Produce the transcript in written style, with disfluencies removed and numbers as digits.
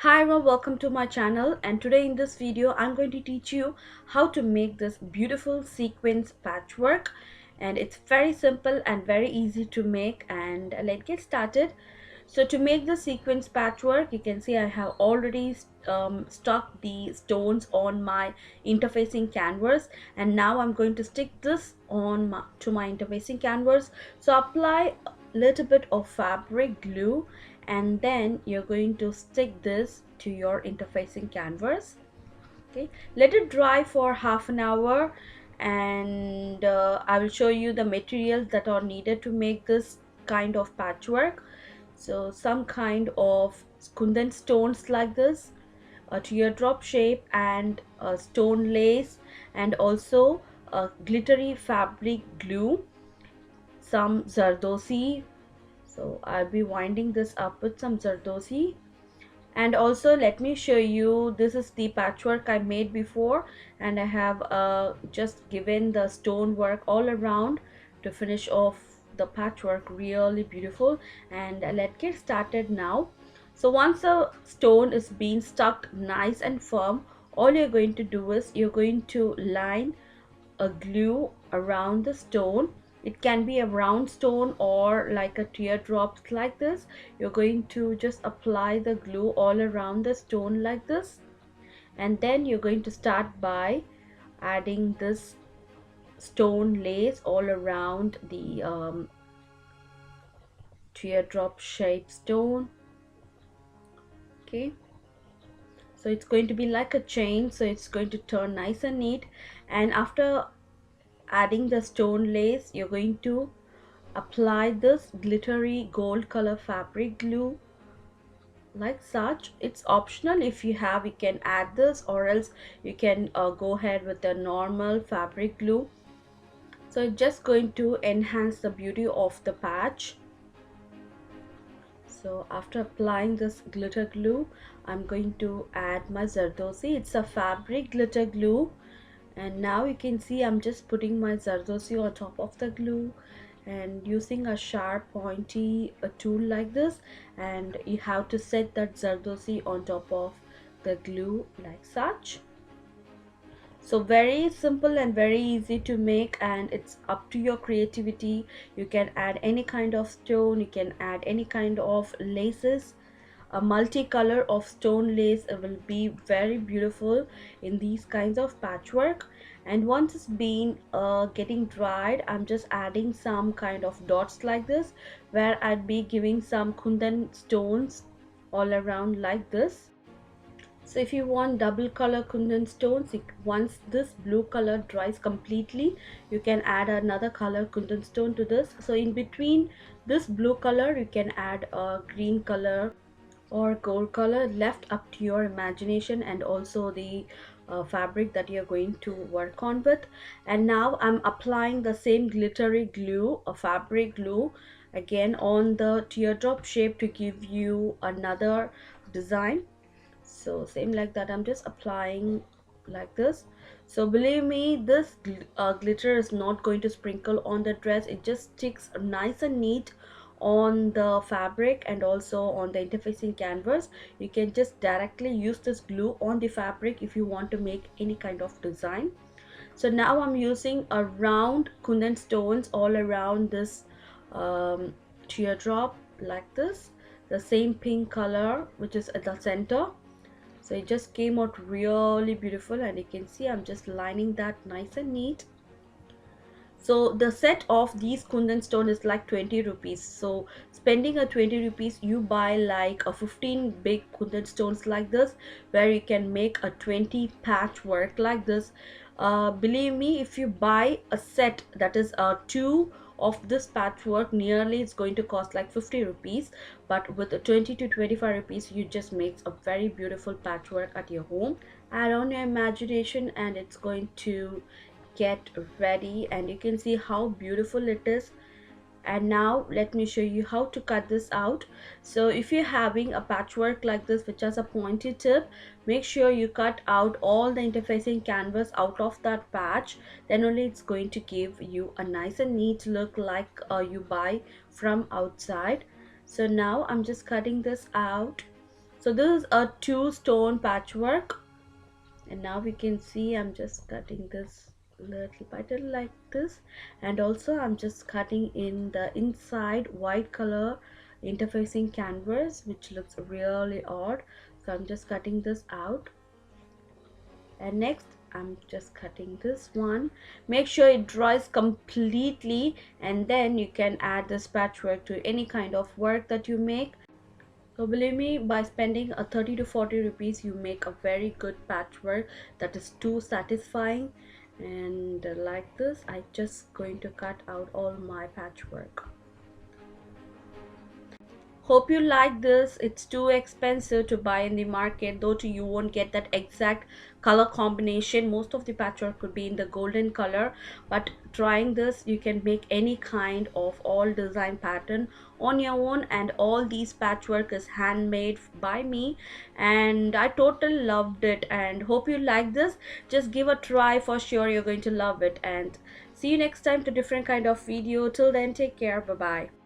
Hi everyone, welcome to my channel, and today in this video I'm going to teach you how to make this beautiful sequence patchwork. And it's very simple and very easy to make, and let's get started. So to make the sequence patchwork, you can see I have already stuck the stones on my interfacing canvas, and now I'm going to stick this on to my interfacing canvas. So apply a little bit of fabric glue, and then you're going to stick this to your interfacing canvas. Okay, let it dry for half an hour, and I will show you the materials that are needed to make this kind of patchwork. So some kind of kundan stones like this, a teardrop shape, and a stone lace, and also a glittery fabric glue, some zardosi. So I'll be winding this up with some zardosi. And also let me show you, this is the patchwork I made before, and I have just given the stone work all around to finish off the patchwork really beautiful. And let's get started now. So once the stone is being stuck nice and firm, all you're going to do is you're going to line a glue around the stone. It can be a round stone or like a teardrops like this. You're going to just apply the glue all around the stone like this, and then you're going to start by adding this stone lace all around the teardrop shaped stone. Okay, so it's going to be like a chain, so it's going to turn nice and neat. And after adding the stone lace, you're going to apply this glittery gold color fabric glue like such. It's optional, if you have you can add this, or else you can go ahead with the normal fabric glue. So it's just going to enhance the beauty of the patch. So after applying this glitter glue, I'm going to add my zardosi. It's a fabric glitter glue, and now you can see I'm just putting my zardosi on top of the glue and using a sharp pointy tool like this, and you have to set that zardosi on top of the glue like such. So very simple and very easy to make, and it's up to your creativity. You can add any kind of stone, you can add any kind of laces. A multicolor of stone lace will be very beautiful in these kinds of patchwork. And once it's been getting dried, I'm just adding some kind of dots like this, where I'd be giving some kundan stones all around like this. So if you want double color kundan stones, once this blue color dries completely, you can add another color kundan stone to this. So in between this blue color, you can add a green color or gold color, left up to your imagination, and also the fabric that you're going to work on with. And now I'm applying the same glittery glue, a fabric glue, again on the teardrop shape to give you another design. So same like that, I'm just applying like this. So believe me, this glitter is not going to sprinkle on the dress. It just sticks nice and neat on the fabric and also on the interfacing canvas. You can just directly use this glue on the fabric if you want to make any kind of design. So now I'm using a round kundan stones all around this teardrop like this, the same pink color which is at the center. So it just came out really beautiful, and you can see I'm just lining that nice and neat. So the set of these kundan stone is like 20 rupees. So spending a 20 rupees, you buy like a 15 big kundan stones like this, where you can make a 20 patchwork like this. Believe me, if you buy a set that is two of this patchwork, nearly it's going to cost like 50 rupees, but with a 20 to 25 rupees you just make a very beautiful patchwork at your home. Add on your imagination and it's going to get ready, and you can see how beautiful it is. And now let me show you how to cut this out. So if you're having a patchwork like this which has a pointy tip, make sure you cut out all the interfacing canvas out of that patch. Then only it's going to give you a nice and neat look like you buy from outside. So now I'm just cutting this out. So this is a two stone patchwork, and now we can see I'm just cutting this little pattern like this, and also I'm just cutting in the inside white color interfacing canvas, which looks really odd. So I'm just cutting this out, and next I'm just cutting this one. Make sure it dries completely, and then you can add this patchwork to any kind of work that you make. So believe me, by spending a 30 to 40 rupees, you make a very good patchwork that is too satisfying. And like this, I just going to cut out all my patchwork. Hope you like this. It's too expensive to buy in the market, though you won't get that exact color combination. Most of the patchwork could be in the golden color, but trying this, you can make any kind of all design pattern on your own, and all these patchwork is handmade by me, and I totally loved it. And hope you like this. Just give a try, for sure you're going to love it. And see you next time to different kind of video. Till then, take care. Bye bye.